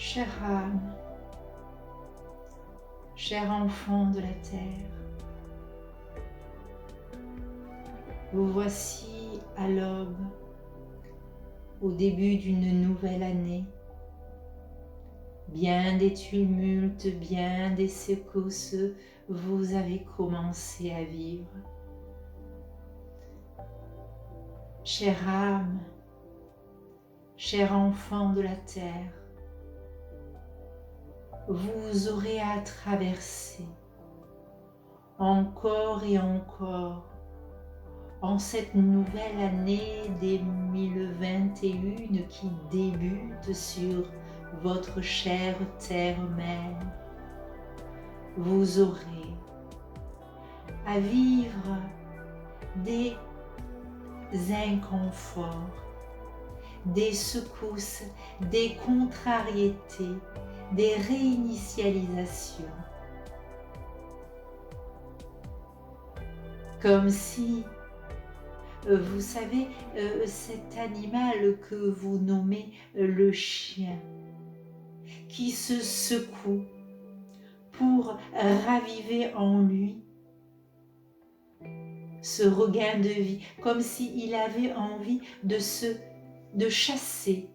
Chère âme, cher enfant de la terre, vous voici à l'aube, au début d'une nouvelle année. Bien des tumultes, bien des secousses, vous avez commencé à vivre. Chère âme, cher enfant de la terre, vous aurez à traverser encore et encore en cette nouvelle année 2021 qui débute sur votre chère terre-mère. Vous aurez à vivre des inconforts, des secousses, des contrariétés, des réinitialisations. Comme si, vous savez, cet animal que vous nommez le chien, qui se secoue pour raviver en lui ce regain de vie, comme s'il avait envie de chasser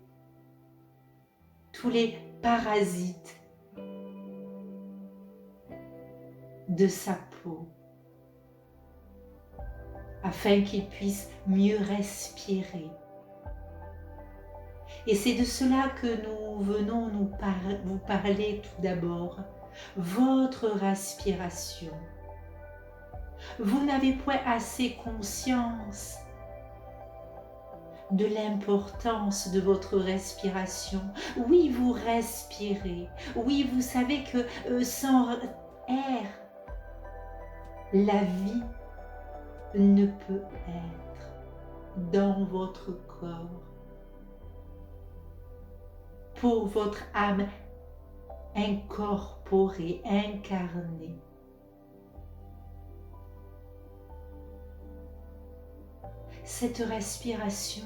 tous les parasites de sa peau, afin qu'il puisse mieux respirer. Et c'est de cela que nous venons vous parler tout d'abord, votre respiration. Vous n'avez point assez conscience de l'importance de votre respiration. Oui, vous respirez. Oui, vous savez que sans air, la vie ne peut être dans votre corps. Pour votre âme incorporée, incarnée. Cette respiration,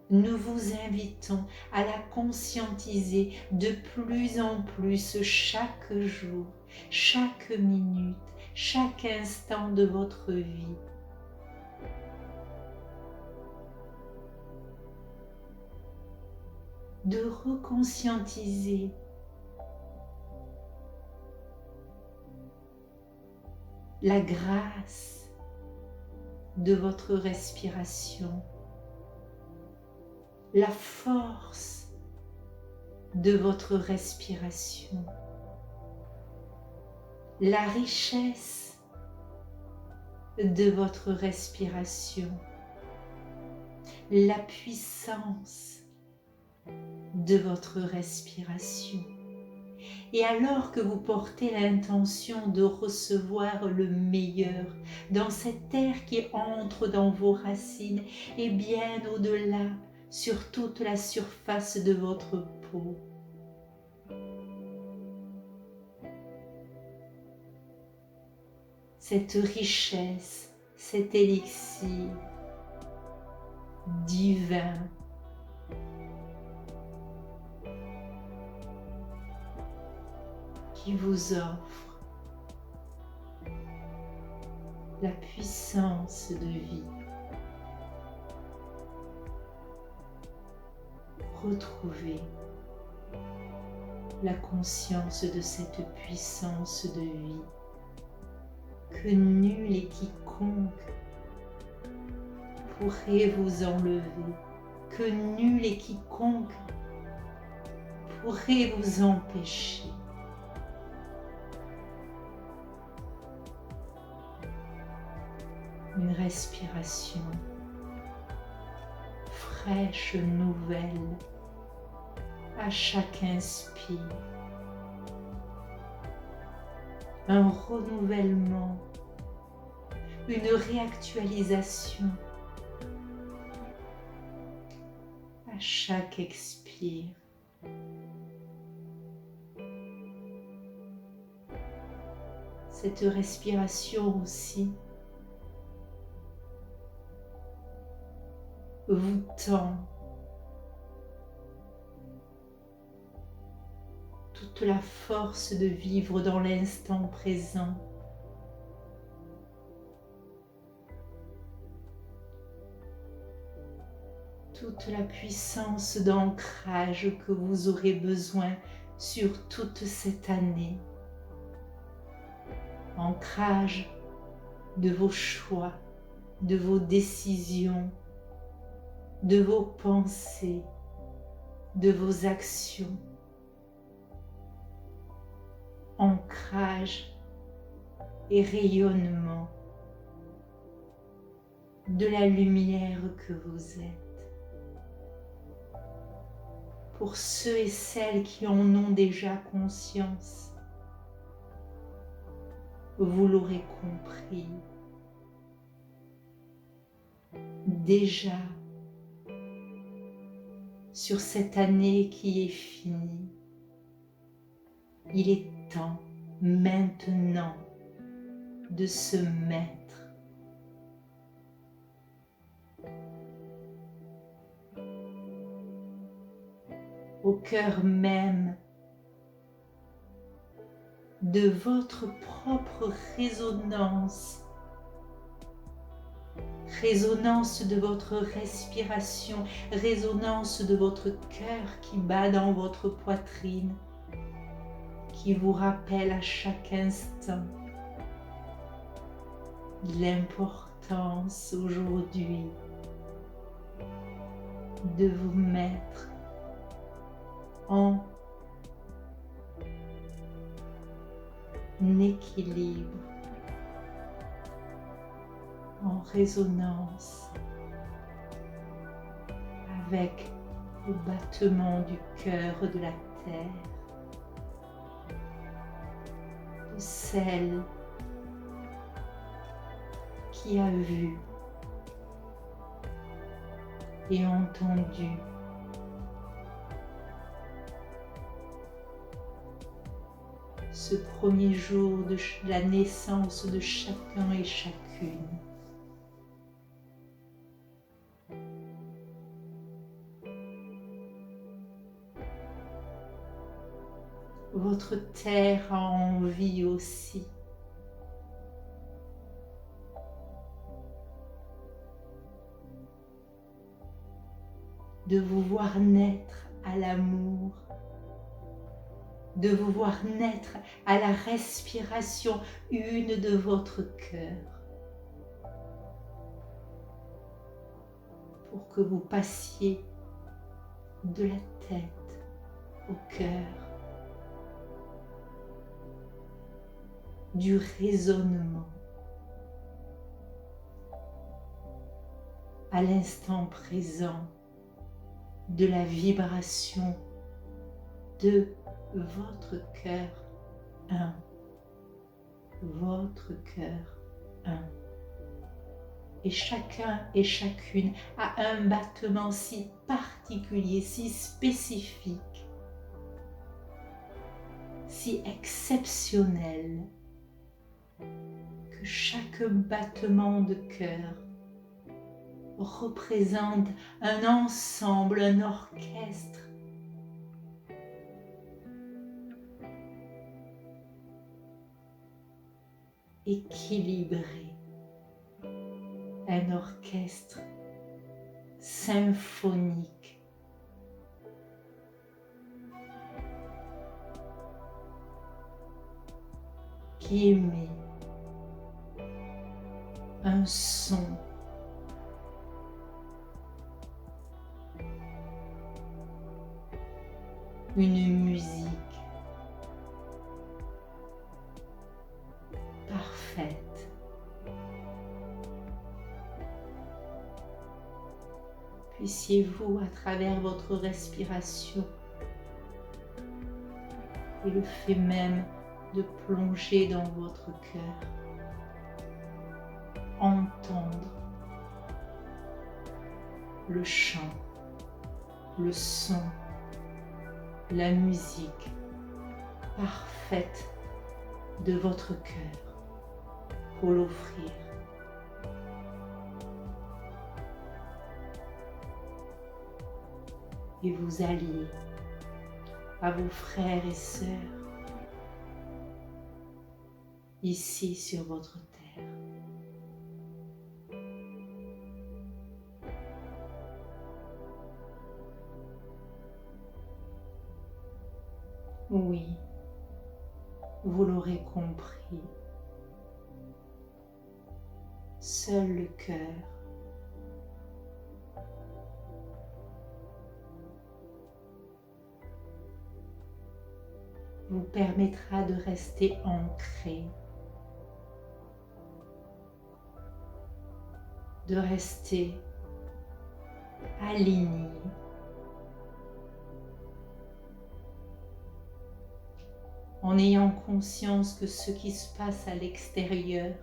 nous vous invitons à la conscientiser de plus en plus chaque jour, chaque minute, chaque instant de votre vie. De reconscientiser la grâce de votre respiration, la force de votre respiration, la richesse de votre respiration, la puissance de votre respiration. Et alors que vous portez l'intention de recevoir le meilleur dans cet air qui entre dans vos racines et bien au-delà sur toute la surface de votre peau, cette richesse, cet élixir divin qui vous offre la puissance de vie. Retrouvez la conscience de cette puissance de vie que nul et quiconque pourrait vous enlever, que nul et quiconque pourrait vous empêcher. Une respiration fraîche, nouvelle, à chaque inspire. Un renouvellement, une réactualisation à chaque expire. Cette respiration aussi vous tend toute la force de vivre dans l'instant présent. Toute la puissance d'ancrage que vous aurez besoin sur toute cette année. Ancrage de vos choix, de vos décisions, de vos pensées, de vos actions. Ancrage et rayonnement de la lumière que vous êtes. Pour ceux et celles qui en ont déjà conscience, vous l'aurez compris. Déjà, sur cette année qui est finie, il est temps maintenant de se mettre au cœur même de votre propre résonance, résonance de votre respiration, résonance de votre cœur qui bat dans votre poitrine, qui vous rappelle à chaque instant l'importance aujourd'hui de vous mettre en équilibre, en résonance avec le battement du cœur de la terre, de celle qui a vu et entendu ce premier jour de la naissance de chacun et chacune. Votre terre a envie aussi de vous voir naître à l'amour, de vous voir naître à la respiration une de votre cœur, pour que vous passiez de la tête au cœur, du raisonnement à l'instant présent, de la vibration de votre cœur un, votre cœur un. Et chacun et chacune a un battement si particulier, si spécifique, si exceptionnel, que chaque battement de cœur représente un ensemble, un orchestre équilibré, un orchestre symphonique qui émet un son une musique parfaite. Puissiez-vous, à travers votre respiration et le fait même de plonger dans votre cœur, entendre le chant, le son, la musique parfaite de votre cœur pour l'offrir. Et vous alliez à vos frères et sœurs, ici sur votre terre. Oui, vous l'aurez compris, seul le cœur vous permettra de rester ancré, de rester aligné, en ayant conscience que ce qui se passe à l'extérieur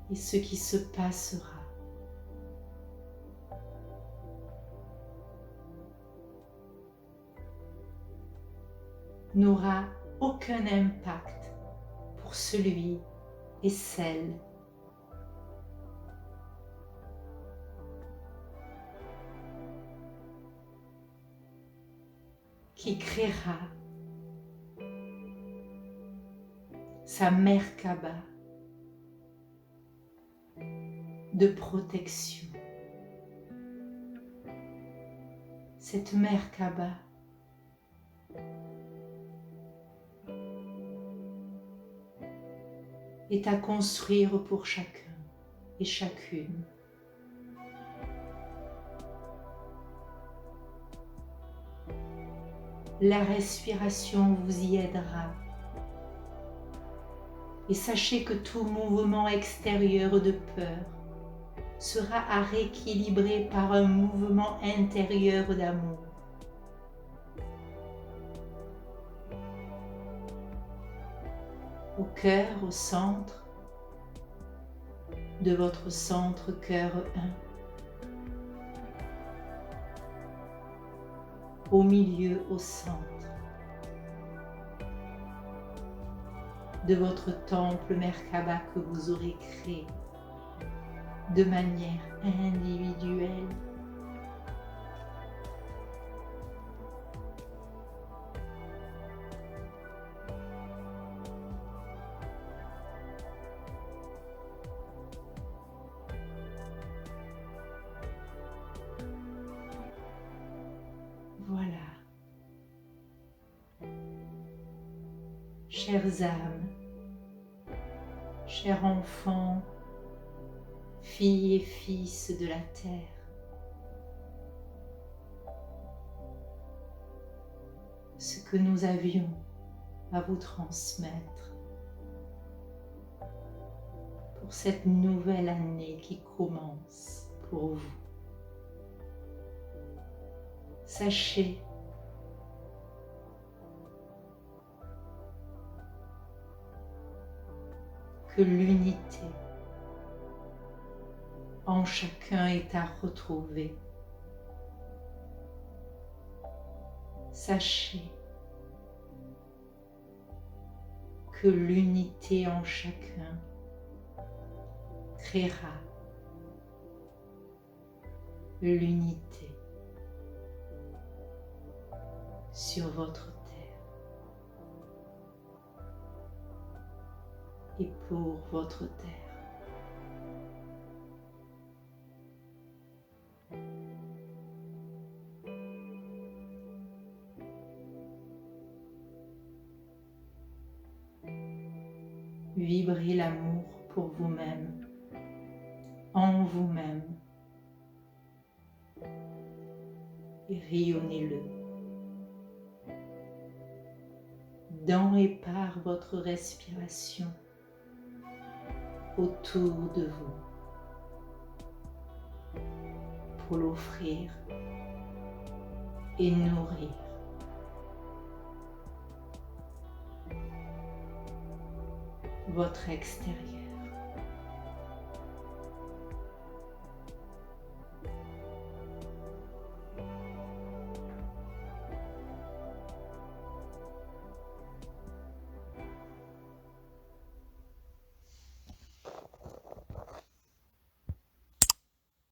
et ce qui se passera n'aura aucun impact pour celui et celle qui créera sa Merkaba de protection. Cette Merkaba est à construire pour chacun et chacune. La respiration vous y aidera. Et sachez que tout mouvement extérieur de peur sera à rééquilibrer par un mouvement intérieur d'amour. Au cœur, au centre de votre centre cœur 1. Au milieu, au centre de votre temple Merkaba que vous aurez créé de manière individuelle. Voilà. Chères âmes, chers enfants, filles et fils de la terre, ce que nous avions à vous transmettre pour cette nouvelle année qui commence pour vous. Sachez que l'unité en chacun est à retrouver. Sachez que l'unité en chacun créera l'unité sur votre terre et pour votre terre. Vibrez l'amour pour vous-même, en vous-même, et rayonnez-le dans et par votre respiration autour de vous pour l'offrir et nourrir votre extérieur.